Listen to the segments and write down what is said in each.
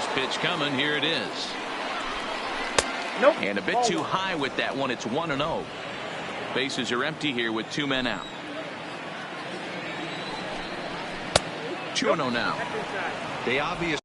First pitch coming. Here it is. Nope. And a bit too high with that one. It's 1-0. Bases are empty here with 2 men out. 2-0 now. They obviously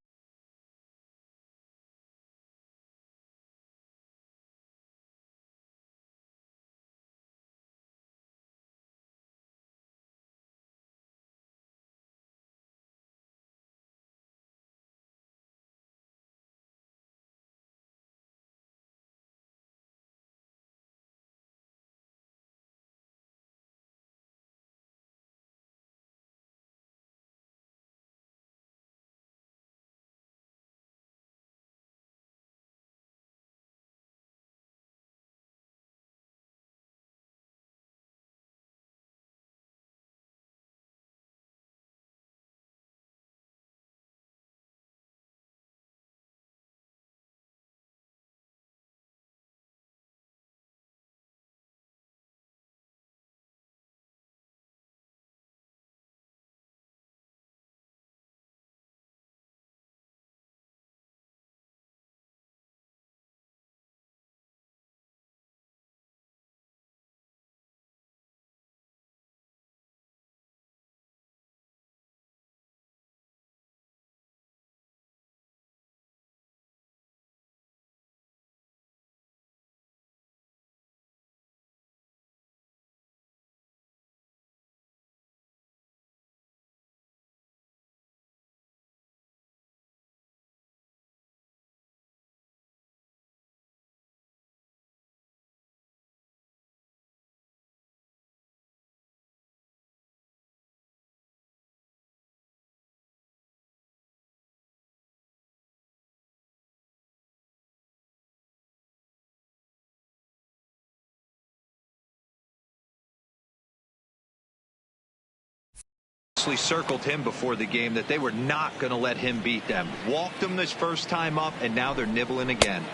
circled him before the game that they were not going to let him beat them. Walked him this first time up, and now they're nibbling again.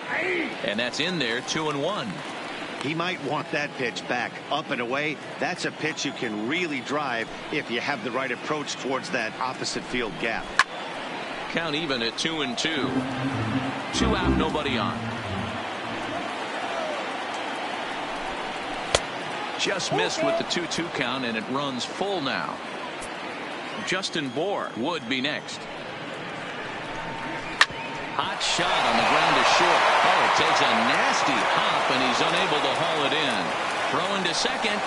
And that's in there, 2-1. He might want that pitch back, up and away. That's a pitch you can really drive if you have the right approach towards that opposite field gap. Count even at 2-2. 2 out, nobody on. Just missed with the 2-2 count, and it runs full now. Justin Bohr would be next. Hot shot on the ground to short. Oh, it takes a nasty hop, and he's unable to haul it in. Throwing to second.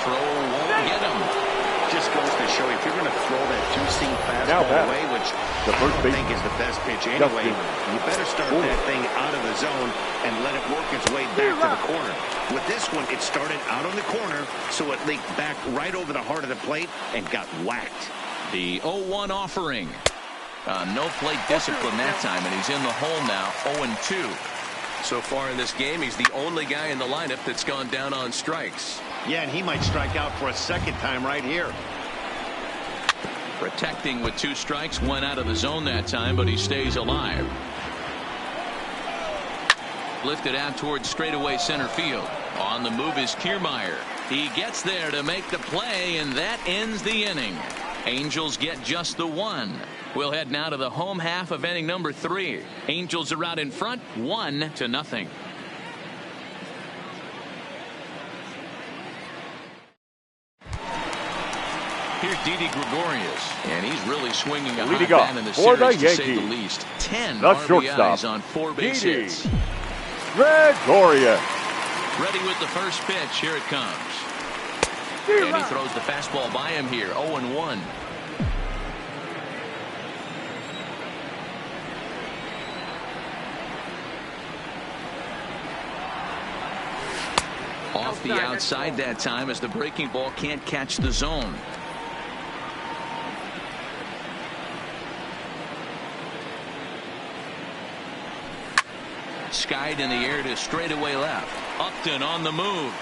Throw won't get him. Just goes to show you, if you're going to throw that two-seam fastball away, which I don't think is the best pitch anyway, you better start that thing out of the zone and let it work its way back to the corner. With this one, it started out on the corner, so it leaked back right over the heart of the plate and got whacked. The 0-1 offering. No plate discipline that time, and he's in the hole now, 0-2. So far in this game, he's the only guy in the lineup that's gone down on strikes. Yeah, and he might strike out for a second time right here. Protecting with 2 strikes, went out of the zone that time, but he stays alive. Lifted out towards straightaway center field. On the move is Kiermaier. He gets there to make the play, and that ends the inning. Angels get just the 1. We'll head now to the home half of inning number 3. Angels are out in front, 1-0. Here's Didi Gregorius, and he's really swinging a hot bat in the series, to say the least. 10 RBIs on 4 base hits. Gregorius. Ready with the first pitch. Here it comes. And he throws the fastball by him here. 0-1. Off the outside that time, as the breaking ball can't catch the zone. Skied in the air to straightaway left. Upton on the move.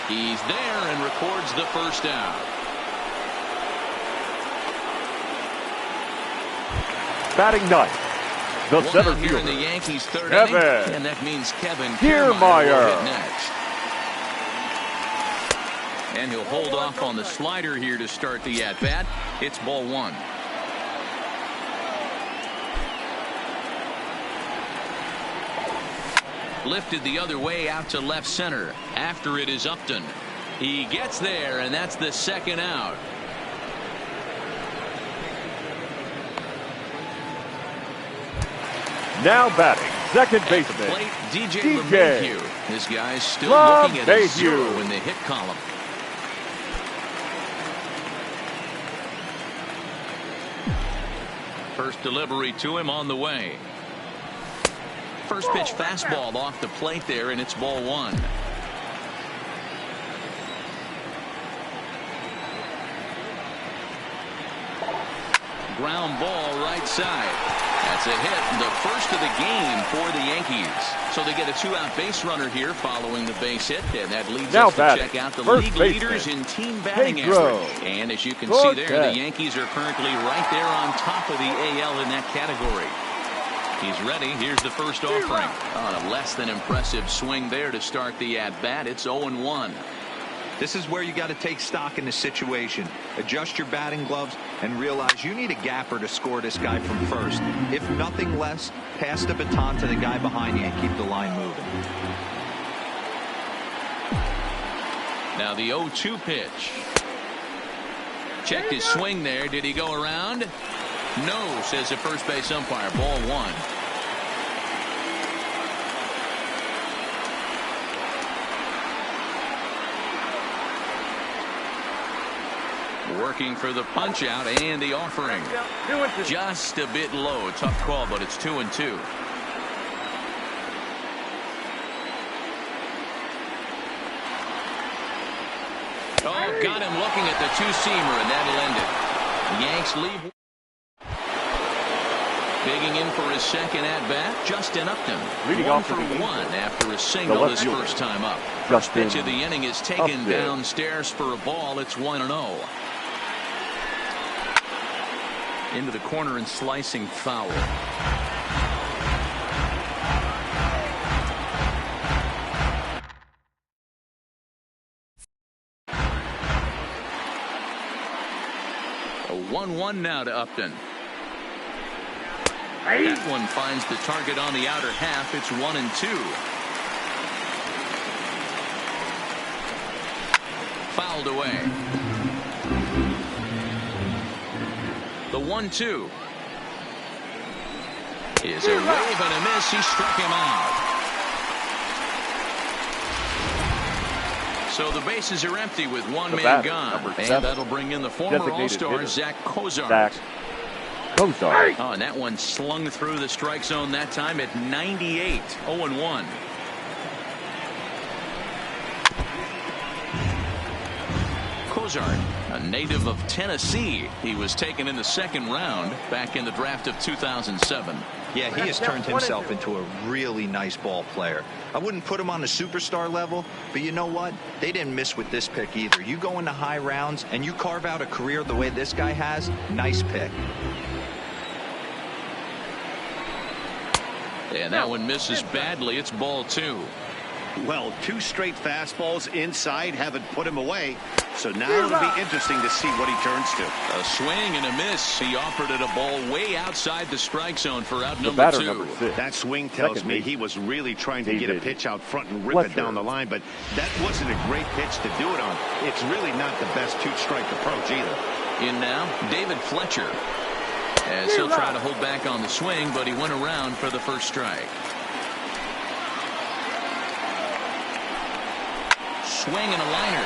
He's there and records the first out. Batting ninth, the center fielder in the Yankees' third inning, and that means Kevin Kiermaier will hit next. And he'll hold off on the slider here to start the at bat. It's ball 1. Lifted the other way out to left center. After it is Upton. He gets there, and that's the second out. Now batting, second baseman, Plate, DJ DJ. LeMahieu. This guy's still looking at a 0 in the hit column. First delivery to him on the way. First pitch fastball off the plate there, and it's ball 1. Ground ball right side. That's a hit, the first of the game for the Yankees. So they get a 2-out base runner here following the base hit, and that leads now us to check out the league leaders in team batting average. And as you can see there, the Yankees are currently right there on top of the AL in that category. He's ready. Here's the first offering. On a less than impressive swing there to start the at-bat. It's 0-1. This is where you got to take stock in the situation. Adjust your batting gloves and realize you need a gapper to score this guy from first. If nothing less, pass the baton to the guy behind you and keep the line moving. Now the 0-2 pitch. Checked his swing there. Did he go around? No, says the first base umpire. Ball 1. Working for the punch out and the offering. Just a bit low. Tough call, but it's 2-2. Oh, got him looking at the two-seamer, and that'll end it. The Yanks leave. Bigging in for his second at-bat, Justin Upton. Leading 1 off for 1 after a single his first time up. First pitch of the inning is taken downstairs for a ball. It's 1-0. Into the corner and slicing foul. A 1-1 now to Upton. That one finds the target on the outer half. It's 1-2. Fouled away. The 1-2 is a wave and a miss. He struck him out. So the bases are empty with one man gone, and that'll bring in the former All-Star Zach Cozart. Oh, and that one slung through the strike zone that time at 98. 0-1. Cozart, a native of Tennessee. He was taken in the second round back in the draft of 2007. Yeah, he has turned himself into a really nice ball player. I wouldn't put him on the superstar level, but you know what? They didn't miss with this pick either. You go into high rounds and you carve out a career the way this guy has, nice pick. And that one misses badly. It's ball 2. Well, 2 straight fastballs inside haven't put him away. So now it'll be interesting to see what he turns to. A swing and a miss. He offered it a ball way outside the strike zone for out number 2. That swing tells me he was really trying to get a pitch out front and rip it down the line, but that wasn't a great pitch to do it on. It's really not the best 2-strike approach either. In now, David Fletcher. As he'll try to hold back on the swing, but he went around for the first strike. Swing and a liner.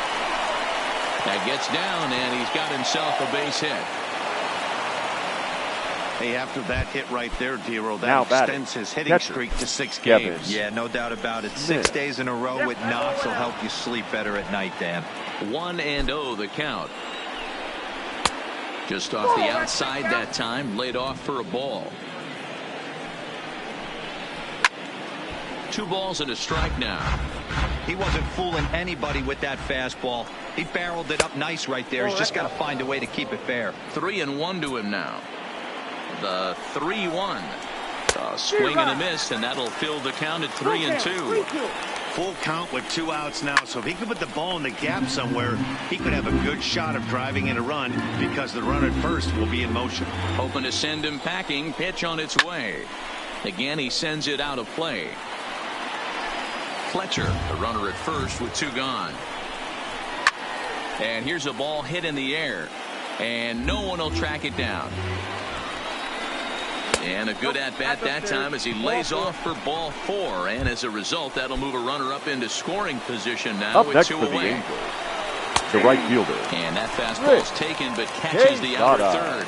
That gets down, and he's got himself a base hit. Hey, after that hit right there, Dero, that extends his hitting streak to 6 games. Yeah, no doubt about it. 6 days in a row with knocks will help you sleep better at night, Dan. 1-0 the count. Just off the outside that time, laid off for a ball. 2 balls and a strike now. He wasn't fooling anybody with that fastball. He barreled it up nice right there. He's just got to find a way to keep it fair. 3-1 to him now. The 3-1. A swing and a miss, and that'll fill the count at 3-2. Full count with 2 outs now, so if he could put the ball in the gap somewhere, he could have a good shot of driving in a run because the runner at first will be in motion. Hoping to send him packing. Pitch on its way. Again, he sends it out of play. Fletcher, the runner at first with 2 gone. And here's a ball hit in the air, and no one will track it down. And a good at-bat that time as he lays off for ball 4, and as a result, that'll move a runner up into scoring position now with 2 away. The right fielder. And that fastball's taken, but catches the outer third.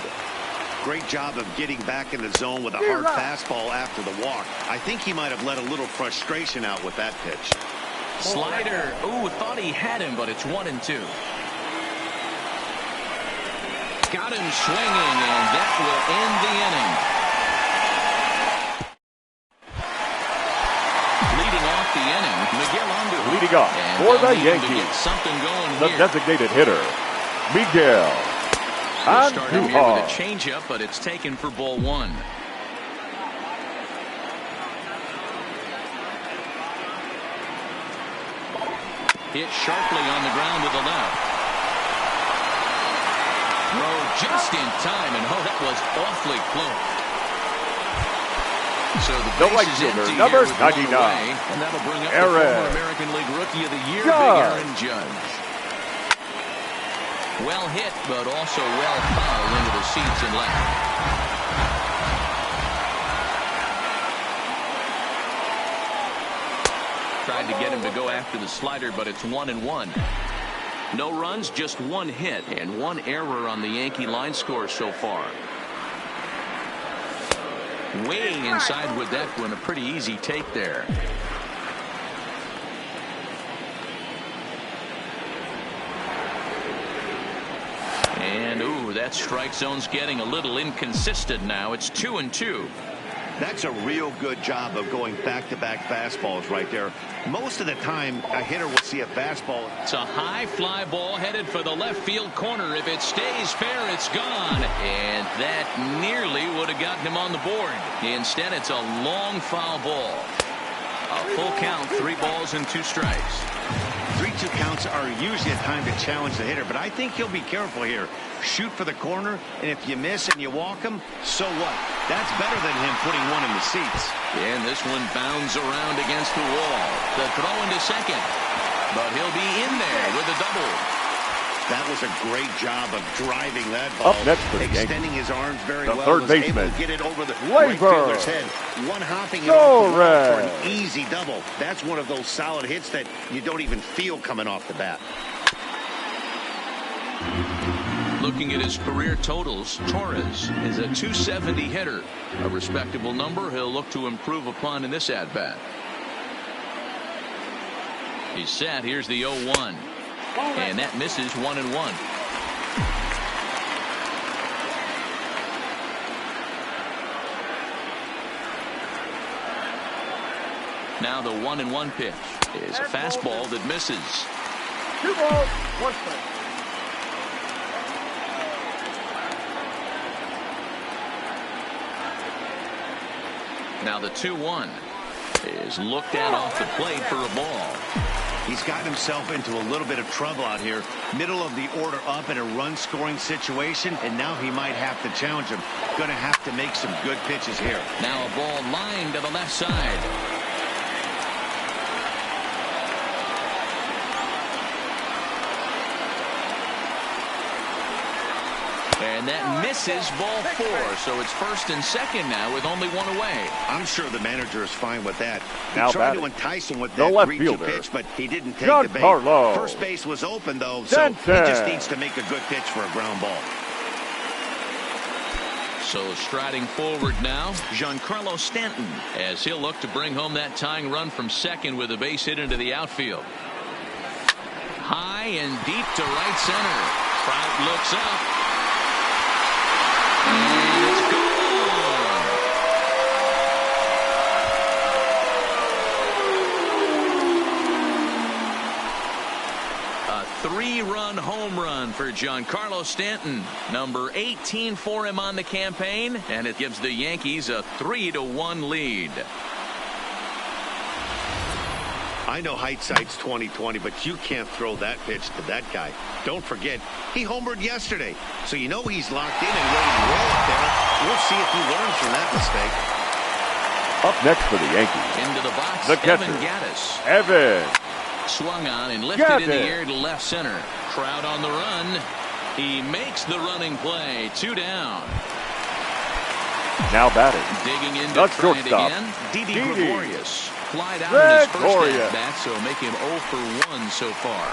Great job of getting back in the zone with a hard fastball after the walk. I think he might have let a little frustration out with that pitch. Slider. Ooh, thought he had him, but it's 1-2. Got him swinging, and that will end the inning. Leading off the inning, Miguel Underwood. Leading off for the Yankees, get something going the here. designated hitter, Miguel Starting here with a Andujar. changeup, but it's taken for ball 1. Hit sharply on the ground with the left. Throw just in time, and that was awfully close. So the right base is fielder, empty number here with 99, one away, and that'll bring up the Aaron former American League Rookie of the Year, Judge. Big Aaron Judge. Well hit, but also well fouled into the seats and left. Tried to get him to go after the slider, but it's 1-1. No runs, just 1 hit, and 1 error on the Yankee line score so far. Way inside with that one, a pretty easy take there. And ooh, that strike zone's getting a little inconsistent now. It's 2-2. That's a real good job of going back-to-back fastballs right there. Most of the time, a hitter will see a fastball. It's a high fly ball headed for the left field corner. If it stays fair, it's gone. And that nearly would have gotten him on the board. Instead, it's a long foul ball. A full count, 3 balls and 2 strikes. 3-2 counts are usually a time to challenge the hitter, but I think he'll be careful here. Shoot for the corner, and if you miss and you walk him, so what? That's better than him putting one in the seats. And this one bounds around against the wall. The throw into second, but he'll be in there with a double. That was a great job of driving that ball. Up next for the extending Yankees, his arms very the well. third Was able baseman, to get it over the Labor. right fielder's head. One hopping it off the wall for an easy double. That's one of those solid hits that you don't even feel coming off the bat. Looking at his career totals, Torres is a .270 hitter. A respectable number he'll look to improve upon in this at-bat. He's set. Here's the 0-1. And that misses 1-1. Now the 1-1 pitch is a fastball that misses. 2 balls, 1 strike. Now the 2-1 is looked at off the plate for a ball. He's gotten himself into a little bit of trouble out here. Middle of the order up in a run-scoring situation, and now he might have to challenge him. Going to have to make some good pitches here. Now a ball lined to the left side. And that misses ball 4, so it's first and second now with only 1 away. I'm sure the manager is fine with that. He Now tried batting, to entice him with the that left 3-2 fielder, pitch, but he didn't take the bait. Giancarlo First base was open, though, so he just needs to make a good pitch for a ground ball. So striding forward now, Giancarlo Stanton, as he'll look to bring home that tying run from second with a base hit into the outfield. High and deep to right center. Trout looks up. And it's gone. A 3-run home run for Giancarlo Stanton, number 18 for him on the campaign, and it gives the Yankees a 3-1 lead. I know hindsight's 20/20, but you can't throw that pitch to that guy. Don't forget, he homered yesterday, so you know he's locked in and ready to roll up there. We'll see if he learns from that mistake. Up next for the Yankees. Into the box, The catcher, Evan Gattis. Evan. Swung on and lifted in the air to left center. Crowd on the run. He makes the running play. 2 down. Now batting. Digging into The try it shortstop, again. Didi Didi. Gregorius. Flied out in his first Gregorius. at-bat, so make him 0 for 1 so far.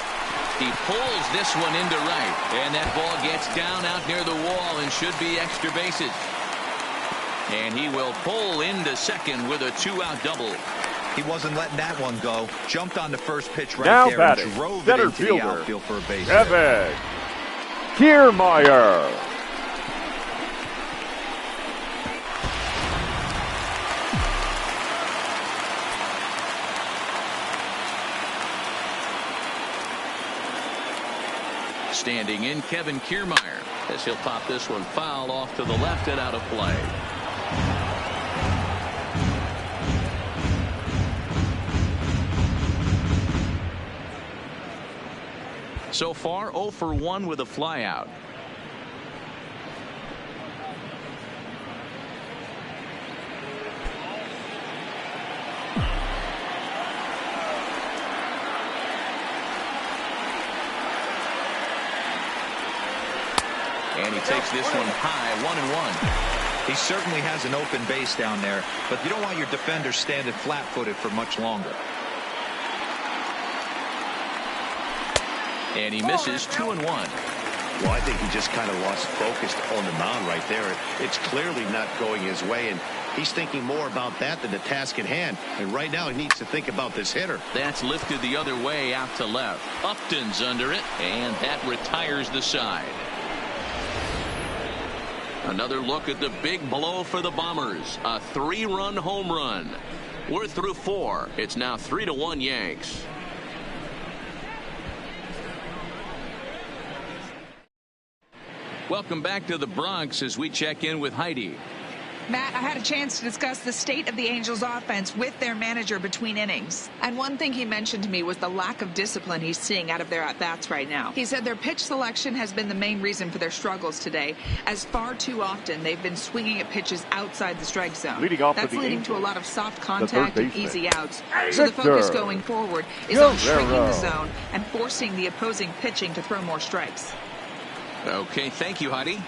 He pulls this one into right, and that ball gets down out near the wall and should be extra bases. And he will pull into second with a 2-out double. He wasn't letting that one go. Jumped on the first pitch right Now there batting, and drove it center into fielder, the outfield for a base hit. Evan Kiermaier. Standing in, Kevin Kiermaier, as he'll pop this one foul off to the left and out of play. So far, 0 for 1 with a flyout. And he takes this one high, 1-1. He certainly has an open base down there, but you don't want your defender standing flat-footed for much longer. And he misses 2-1. Well, I think he just kind of lost focus on the mound right there. It's clearly not going his way, and he's thinking more about that than the task at hand. And right now he needs to think about this hitter. That's lifted the other way out to left. Upton's under it, and that retires the side. Another look at the big blow for the Bombers. A 3-run home run. We're through 4. It's now 3-1 Yanks. Welcome back to the Bronx as we check in with Heidi. Matt, I had a chance to discuss the state of the Angels offense with their manager between innings. And one thing he mentioned to me was the lack of discipline he's seeing out of their at-bats right now. He said their pitch selection has been the main reason for their struggles today, as far too often they've been swinging at pitches outside the strike zone. That's leading to a lot of soft contact and easy outs. So the focus going forward is on shrinking the zone and forcing the opposing pitching to throw more strikes. Okay, thank you, Heidi.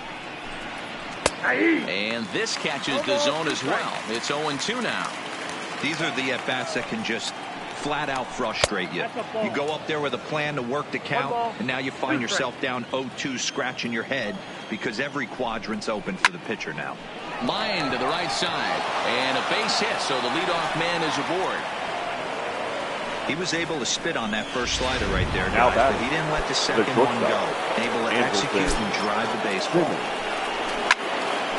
And this catches the zone as well. It's 0-2 now. These are the at-bats that can just flat out frustrate you. You go up there with a plan to work the count, and now you find yourself down 0-2 scratching your head because every quadrant's open for the pitcher now. Line to the right side, and a base hit, so the leadoff man is aboard. He was able to spit on that first slider right there, guys, but he didn't let the second one go. Able to execute and drive the baseball.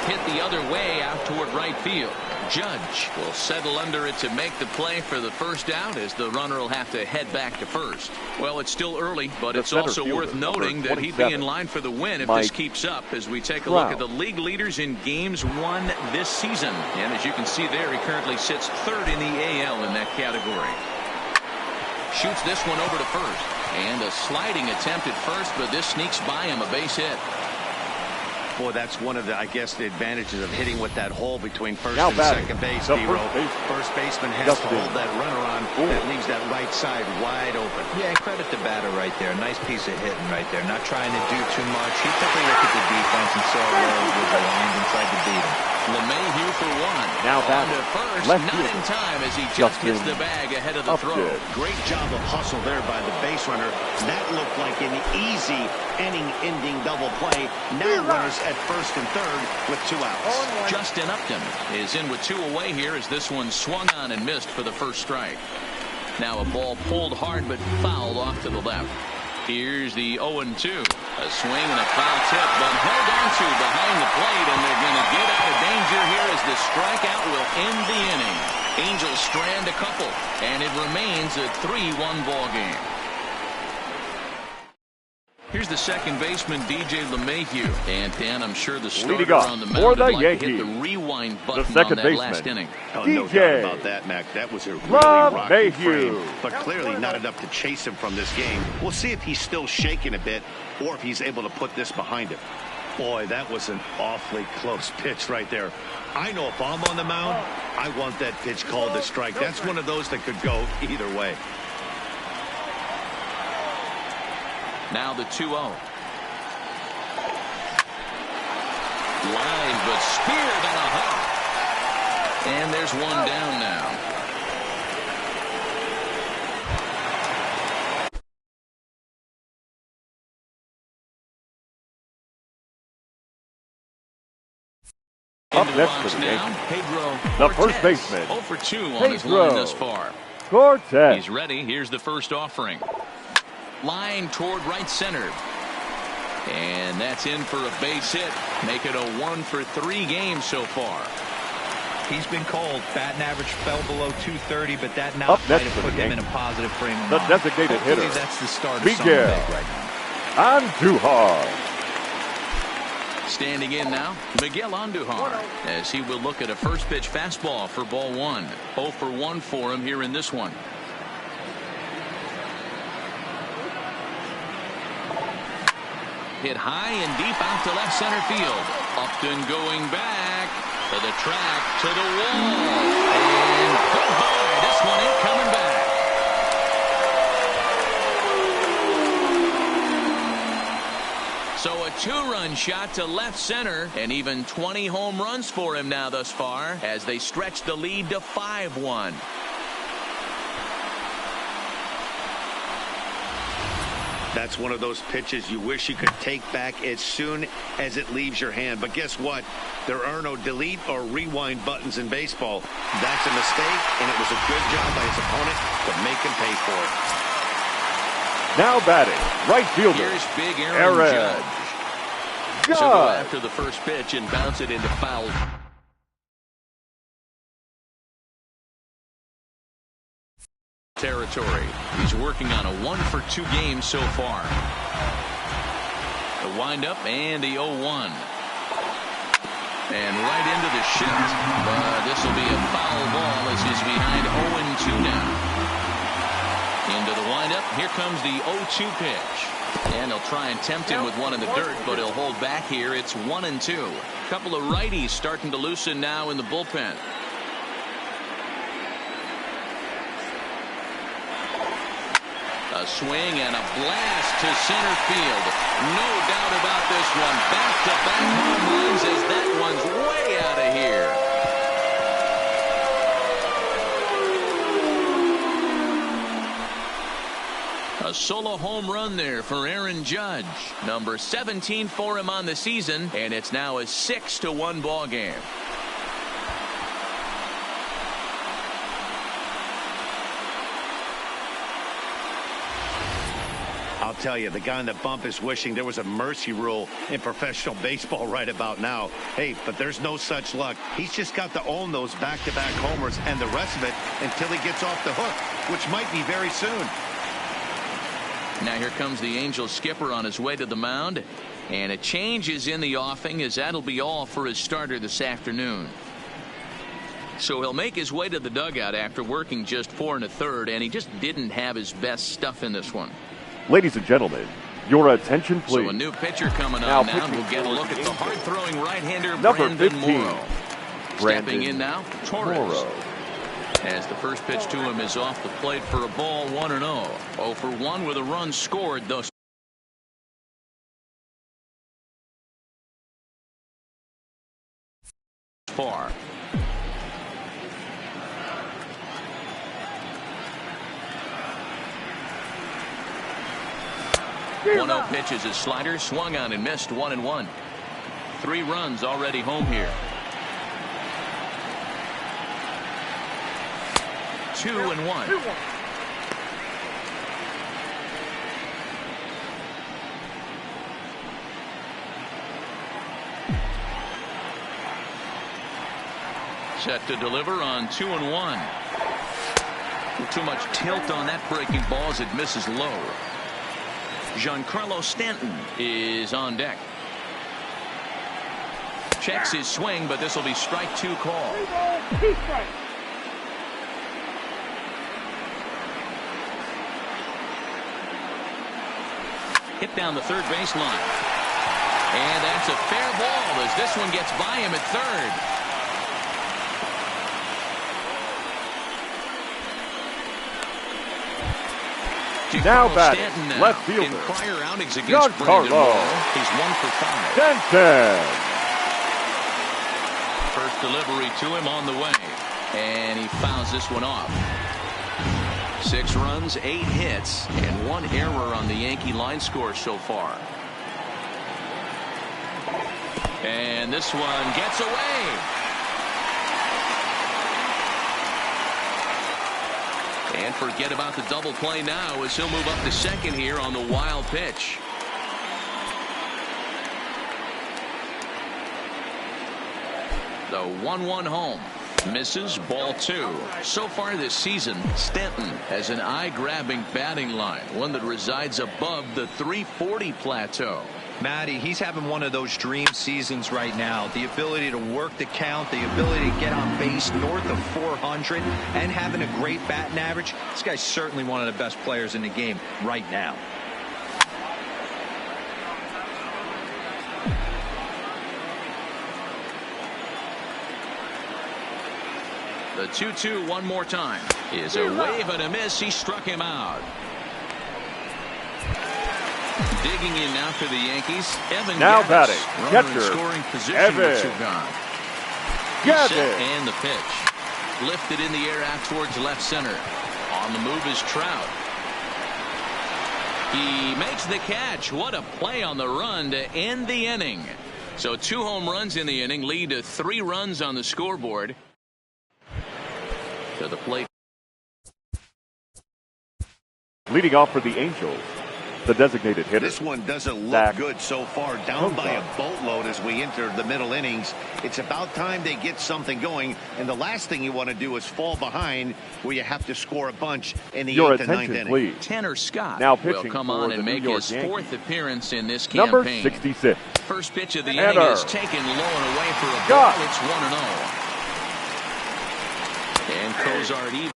Hit the other way out toward right field. Judge will settle under it to make the play for the first out, as the runner will have to head back to first. Well, it's still early, but it's also worth noting that he'd be in line for the win if this keeps up, as we take a look at the league leaders in games won this season. And as you can see there, he currently sits 3rd in the AL in that category. Shoots this one over to first, and a sliding attempt at first, but this sneaks by him, a base hit. Boy, that's one of the, I guess, the advantages of hitting with that hole between first and second base, D-Row. First baseman has to hold that runner on. That leaves that right side wide open. Yeah, credit the batter right there. Nice piece of hitting right there. Not trying to do too much. He took a look at the defense and saw where he was aligned and tried to beat him. LeMahieu for 1. Now back to first, not in time as he just gets the bag ahead of the throw. Great job of hustle there by the base runner. That looked like an easy inning-ending double play. Now runners at first and third with 2 outs. Justin Upton is in with 2 away here as this one swung on and missed for the first strike. Now a ball pulled hard but fouled off to the left. Here's the 0-2. A swing and a foul tip, but held on to behind the plate, and they're going to get out of danger here as the strikeout will end the inning. Angels strand a couple, and it remains a 3-1 ball game. Here's the second baseman, DJ LeMahieu. And Dan, I'm sure the starter on the mound would like to hit the rewind button on that last inning. Oh, no doubt about that, Mac. That was a really rocky frame, but clearly not enough to chase him from this game. We'll see if he's still shaking a bit or if he's able to put this behind him. Boy, that was an awfully close pitch right there. I know if I'm on the mound, I want that pitch called a strike. That's one of those that could go either way. Now the 2-0. Line, but speared on a hop. And there's one down now. Up next for the Yankees, the first baseman, 0 for 2 on his line thus far. Cortez. He's ready. Here's the first offering. Line toward right center. And that's in for a base hit. Make it a 1 for 3 game so far. He's been cold. Batting average fell below 230, but that now might have put him in a positive frame of mind. The designated hitter. That's the start of something big right now. Andujar. Standing in now, Miguel Andujar, as he will look at a first pitch fastball for ball 1. 0 for 1 for him here in this one. Hit high and deep out to left center field. Upton going back to the track, to the wall. And goodbye. This one ain't coming back. So a 2-run shot to left center, and even 20 home runs for him now thus far as they stretch the lead to 5-1. That's one of those pitches you wish you could take back as soon as it leaves your hand. But guess what? There are no delete or rewind buttons in baseball. That's a mistake, and it was a good job by his opponent to make him pay for it. Now batting, right fielder. Here's big Aaron Judge. Judge. So go after the first pitch and bounce it into foul territory. He's working on a 1 for 2 game so far. The windup and the 0-1. And right into the shift. But this will be a foul ball as he's behind 0-2 now. Into the windup. Here comes the 0-2 pitch. And they'll try and tempt him with one in the dirt, but he'll hold back here. It's 1-2. A couple of righties starting to loosen now in the bullpen. A swing and a blast to center field. No doubt about this one. Back-to-back home runs as that one's way out of here. A solo home run there for Aaron Judge. Number 17 for him on the season, and it's now a 6-1 ball game. I'll tell you, the guy in the bump is wishing there was a mercy rule in professional baseball right about now. Hey, but there's no such luck. He's just got to own those back-to-back homers and the rest of it until he gets off the hook, which might be very soon. Now here comes the Angels skipper on his way to the mound, and a change is in the offing as that'll be all for his starter this afternoon. So he'll make his way to the dugout after working just 4 1/3, and he just didn't have his best stuff in this one. Ladies and gentlemen, your attention please. So a new pitcher coming on now, and we'll get a look at the hard-throwing right-hander number Brandon 15, Morrow. Stepping in now, Torres. Morrow. As the first pitch to him is off the plate for a ball, 1-0. 0 for 1 with a run scored thus far. One 0 pitch is his slider, swung on and missed. 1-1. 3 runs already home here. 2-1. Set to deliver on 2-1. Too much tilt on that breaking ball as it misses low. Giancarlo Stanton is on deck. Checks his swing, but this will be strike 2 call. Hit down the third baseline. And that's a fair ball as this one gets by him at third. lefty Now Carl batting, Stanton now. left fielder, In prior outings against Brandon Giancarlo Wall, he's 1 for 5. Stanton. First delivery to him on the way, and he fouls this one off. 6 runs, 8 hits, and 1 error on the Yankee line score so far. And this one gets away. And forget about the double play now as he'll move up to second here on the wild pitch. The 1-1 home. Misses, ball 2. So far this season, Stanton has an eye-grabbing batting line, one that resides above the 340 plateau. Matty, he's having one of those dream seasons right now. The ability to work the count, the ability to get on base north of 400, and having a great batting average. This guy's certainly one of the best players in the game right now. The 2-2 one more time is a wave and a miss. He struck him out. Digging in now for the Yankees, Evan Now Gaddis, batting, runner in catcher, scoring position Evan with 2 gone. Gaddis. And the pitch. Lifted in the air out towards left center. On the move is Trout. He makes the catch. What a play on the run to end the inning. So 2 home runs in the inning lead to 3 runs on the scoreboard. To the plate. Leading off for the Angels, the designated hitter. This one doesn't look Zach good so far. Down by a boatload as we enter the middle innings. It's about time they get something going. And the last thing you want to do is fall behind where you have to score a bunch in the 8th and 9th inning. Please. Tanner Scott Now will come on and make his Yankees. 4th appearance in this Number campaign. 66. First pitch of the Tanner inning is taken low and away for a Scott. ball. It's 1-0. And Cozart even.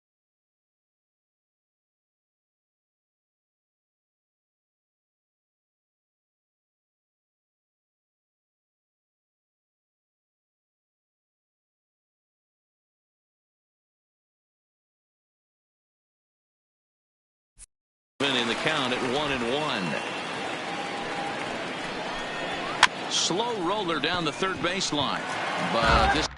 In the count at 1-1. Slow roller down the third baseline, but this.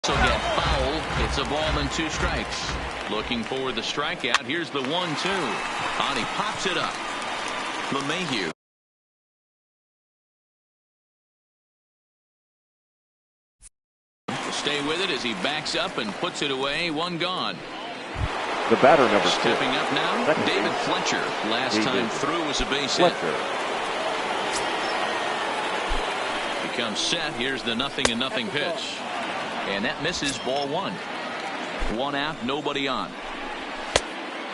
So get foul. It's a ball and 2 strikes. Looking for the strikeout. Here's the 1-2. And he pops it up. LeMahieu. Stay with it as he backs up and puts it away. 1 gone. The batter number 6. Stepping up now, Second David base. Fletcher. Last David time through was a base hit. Fletcher. Becomes set. Here's the 0-0 pitch. And that misses, ball 1. 1 out, nobody on.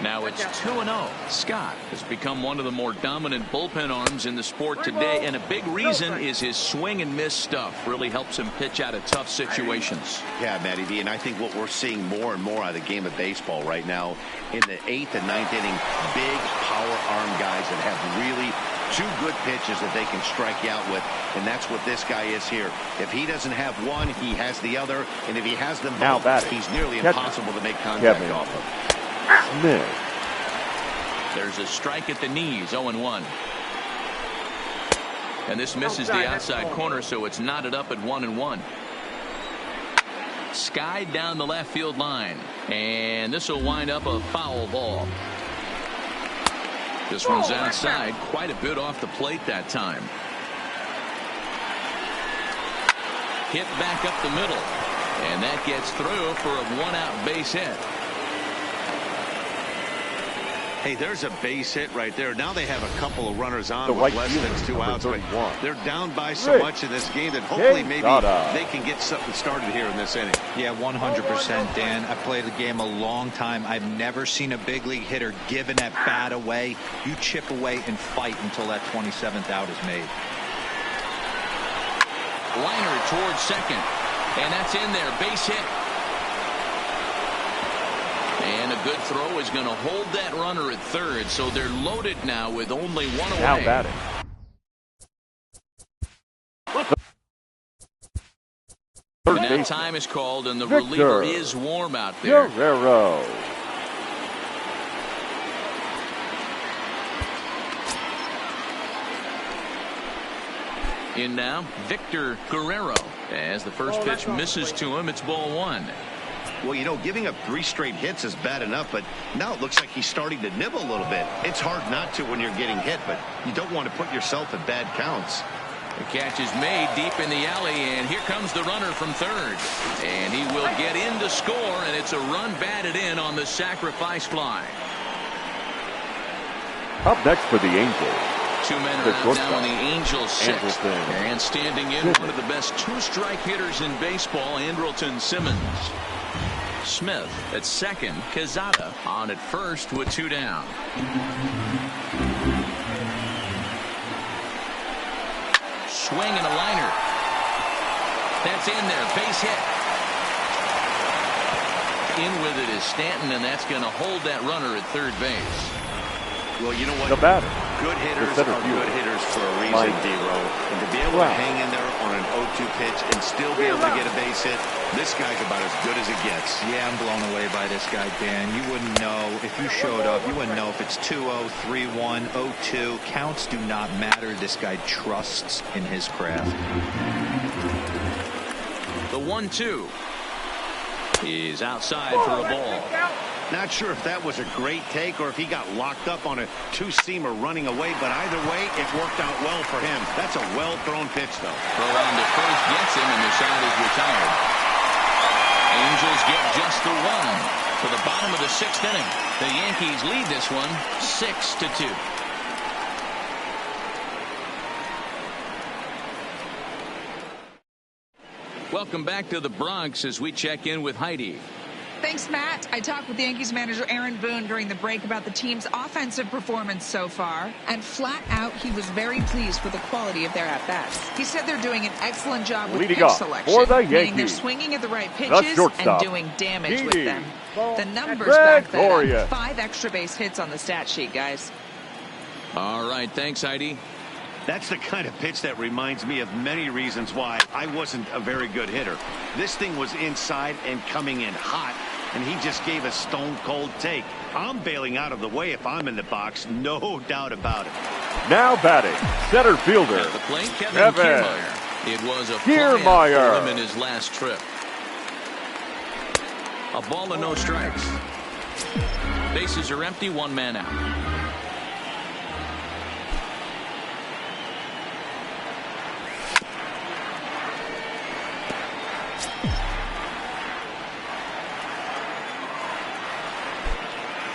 Now it's 2-0. Scott has become one of the more dominant bullpen arms in the sport today, and a big reason is his swing and miss stuff. Really helps him pitch out of tough situations. Yeah, Matty D, and I think what we're seeing more and more out of the game of baseball right now in the 8th and 9th inning, big power arm guys that have really 2 good pitches that they can strike you out with, and that's what this guy is here. If he doesn't have one, he has the other, and if he has them both, he's nearly impossible to make contact off of. Smith. There's a strike at the knees, 0-1. And this misses the outside corner, so it's knotted up at 1-1. Skied down the left field line, and this will wind up a foul ball. This one's outside, quite a bit off the plate that time. Hit back up the middle, and that gets through for a 1-out base hit. Hey, there's a base hit right there. Now they have a couple of runners on with right less fielder, than 2 outs. But they're down by so Rick much in this game that hopefully maybe Quesada. they can get something started here in this inning. Yeah, 100%, Dan. I played the game a long time. I've never seen a big league hitter give an at-bat away. You chip away and fight until that 27th out is made. Liner towards second. And that's in there. Base hit. And a good throw is going to hold that runner at third. So they're loaded now with only one away. Now batting. Now time is called and the reliever is warm out there. Guerrero. In now, Victor Guerrero. As the first pitch misses to him, it's ball one. Well, you know, giving up 3 straight hits is bad enough, but now it looks like he's starting to nibble a little bit. It's hard not to when you're getting hit, but you don't want to put yourself at bad counts. The catch is made deep in the alley, and here comes the runner from third. And he will get in to score, and it's a run batted in on the sacrifice fly. Up next for the Angels. 2 men are out now in the Angels' sixth. And standing in, one of the best 2-strike hitters in baseball, Andrelton Simmons. Smith at second, Quesada on at first with 2 down. Swing and a liner. That's in there. Base hit. In with it is Stanton, and that's going to hold that runner at third base. Well, you know what? The batter. Good hitters are good hitters for a reason, D-Row. And to be able to hang in there on an 0-2 pitch and still be able to get a base hit, this guy's about as good as it gets. Yeah, I'm blown away by this guy, Dan. You wouldn't know if you showed up. You wouldn't know if it's 2-0, 3-1, 0-2. Counts do not matter. This guy trusts in his craft. The 1-2 is outside for a ball. Not sure if that was a great take or if he got locked up on a 2-seamer running away, but either way, it worked out well for him. That's a well-thrown pitch, though. Throw on to first gets him, and the side is retired. Angels get just the one to the bottom of the 6th inning. The Yankees lead this one 6-2. Welcome back to the Bronx as we check in with Heidi. Thanks, Matt. I talked with Yankees manager Aaron Boone during the break about the team's offensive performance so far, and flat out, he was very pleased with the quality of their at-bats. He said they're doing an excellent job with pitch selection, for the meaning they're swinging at the right pitches and doing damage with them. The numbers back that up. 5 extra base hits on the stat sheet, guys. All right, thanks, Heidi. That's the kind of pitch that reminds me of many reasons why I wasn't a very good hitter. This thing was inside and coming in hot, and he just gave a stone-cold take. I'm bailing out of the way if I'm in the box, no doubt about it. Now batting, center fielder. At the plate, Kevin Kiermaier. It was a flyout for him in his last trip. A ball and no strikes. Bases are empty, 1 man out.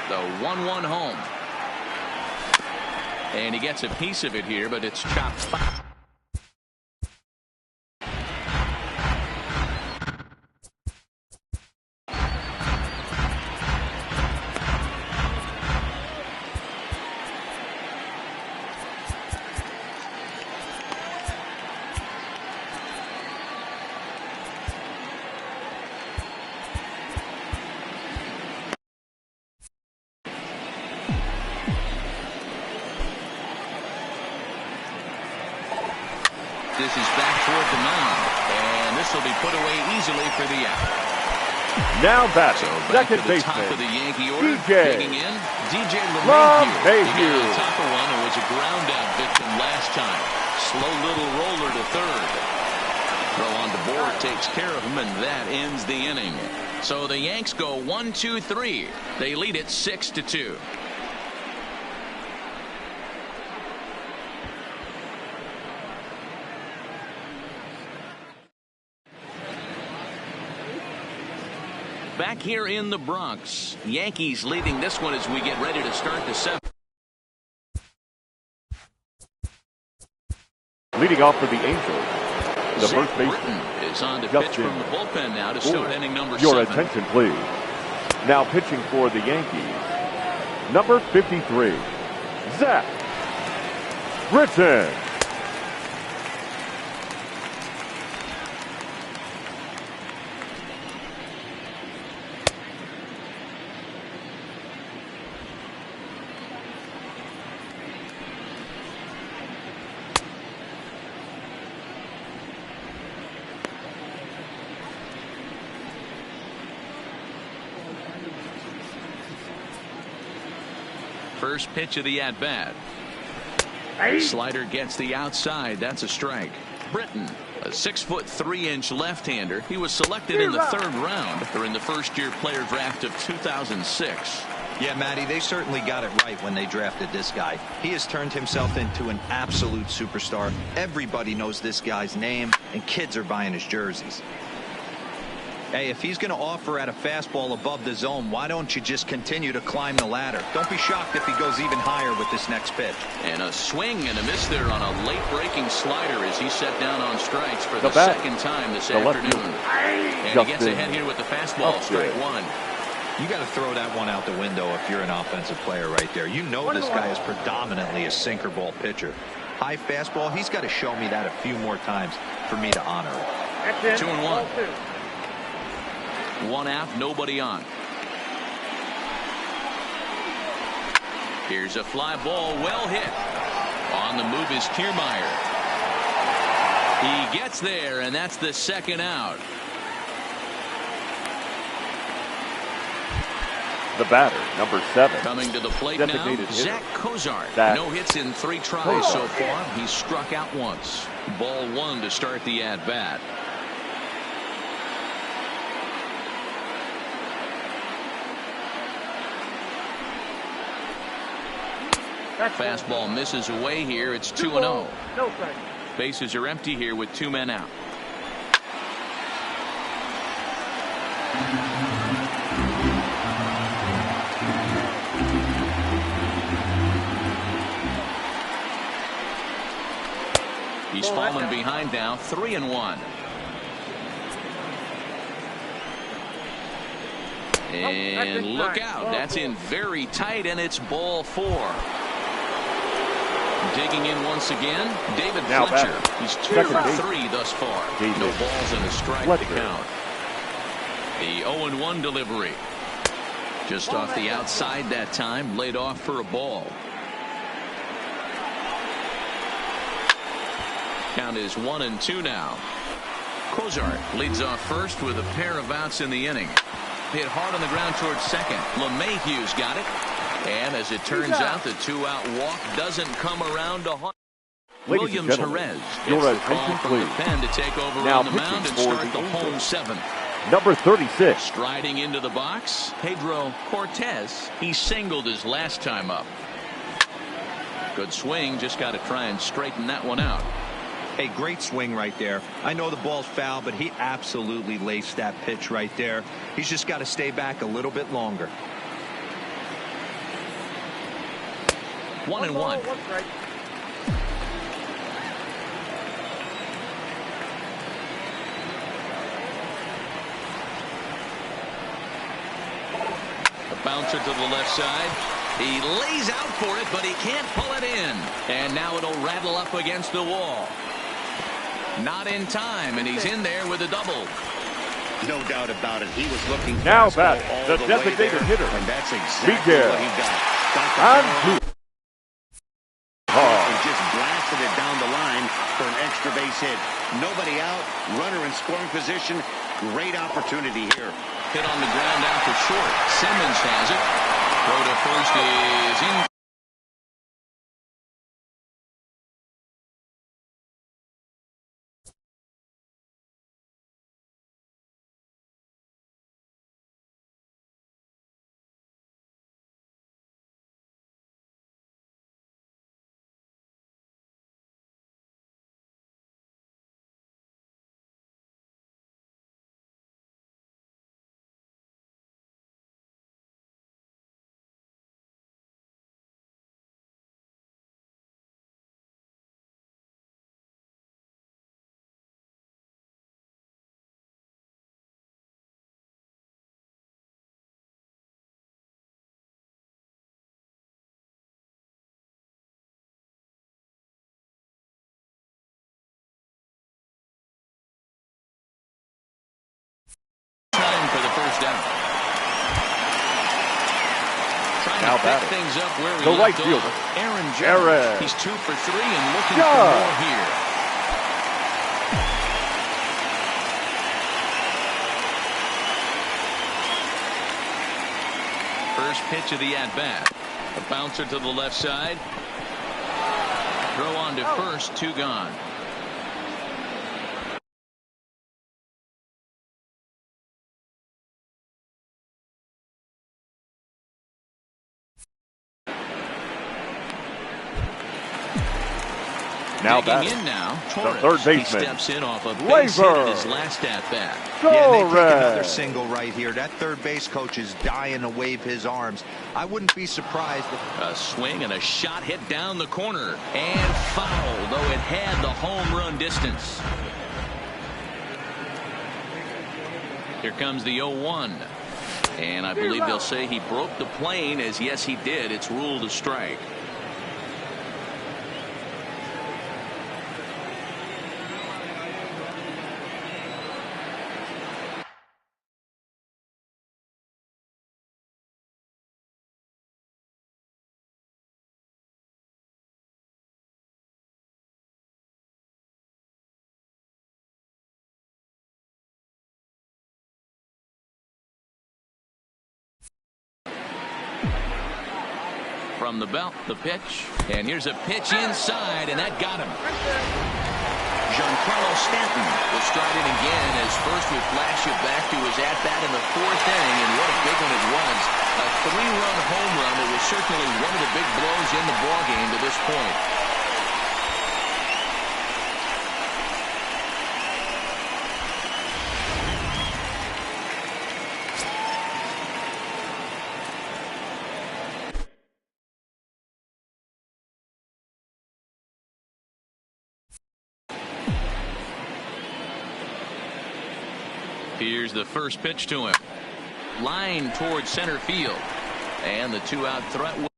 The 1-1 home. And he gets a piece of it here, but it's chopped foul. This is back toward the mound, and this will be put away easily for the out. Now batting, so back second to the baseman, top of the Yankee order. Digging in, DJ LeMahieu. He got on top of one and was a ground-out victim last time. Slow little roller to third. Throw on the board takes care of him, and that ends the inning. So the Yanks go 1-2-3. They lead it 6-2. back here in the Bronx. Yankees leading this one as we get ready to start the seventh. Leading off for the Angels, the Zach first baseman Britton is on to pitch from the bullpen now to start inning number 7. Your attention, please. Now pitching for the Yankees, number 53, Zach Britton. First pitch of the at-bat. Slider gets the outside. That's a strike. Britton, a 6'3" left-hander. He was selected in the 3rd round during the first-year player draft of 2006. Yeah, Matty, they certainly got it right when they drafted this guy. He has turned himself into an absolute superstar. Everybody knows this guy's name, and kids are buying his jerseys. Hey, if he's going to offer at a fastball above the zone, why don't you just continue to climb the ladder? Don't be shocked if he goes even higher with this next pitch. And a swing and a miss there on a late-breaking slider as he set down on strikes for the second time this afternoon. And he gets ahead here with the fastball, strike 1. You got to throw that one out the window if you're an offensive player right there. You know this guy is predominantly a sinker ball pitcher. High fastball, he's got to show me that a few more times for me to honor it. 2-1. 1 out, nobody on. Here's a fly ball, well hit. On the move is Kiermaier. He gets there, and that's the 2nd out. The batter, number 7. Coming to the plate now, Zach Cozart. No hits in 3 tries so far. He's struck out once. Ball 1 to start the at-bat. Fastball misses away here. It's 2-0. No strike. Bases are empty here with 2 men out. He's fallen behind now, 3-1. And look out. That's in very tight, and it's ball 4. Digging in once again, David Fletcher. He's 2 for 3 thus far. No balls and a strike to count. The 0-1 delivery. Just off the outside that time, laid off for a ball. Count is 1-2 now. Cozart leads off first with a pair of outs in the inning. Hit hard on the ground towards second. LeMahieu's got it. And as it turns out, the 2-out walk doesn't come around to haunt. Williams Jerez gets the call from the pen to take over on the mound and start the home 7th. Number 36. Striding into the box, Pedro Cortez. He singled his last time up. Good swing, just got to try and straighten that one out. Hey, great swing right there. I know the ball's foul, but he absolutely laced that pitch right there. He's just got to stay back a little bit longer. 1-1. A bouncer to the left side. He lays out for it, but he can't pull it in. And now it'll rattle up against the wall. Not in time, and he's in there with a double. No doubt about it. He was looking now back the designated hitter, and that's exactly what he got. And just blasted it down the line for an extra base hit. Nobody out, runner in scoring position. Great opportunity here. Hit on the ground out for short. Simmons has it. Throw to first is in. Now to pick batting. things up where he The right left fielder, off. Aaron Judge. Aaron. He's 2 for 3 and looking Judge. for more here. First pitch of the at-bat. A bouncer to the left side. Throw on to first, 2 gone. Now Digging batting. in now, The Torres. third He baseman, steps in off a base hit Labor. in his last at-bat. Yeah, and they take another Torres. single right here. That third base coach is dying to wave his arms. I wouldn't be surprised if A swing and a shot hit down the corner. And foul, though it had the home run distance. Here comes the 0-1. And I believe they'll say he broke the plane, as yes he did. It's ruled a strike. From the belt, the pitch. And here's a pitch inside, and that got him. Giancarlo Stanton will stride in again, as first we flash you back to his at-bat in the 4th inning, and what a big one it was. A 3-run home run that was certainly one of the big blows in the ballgame to this point. Here's the first pitch to him. Line towards center field. And the 2-out threat.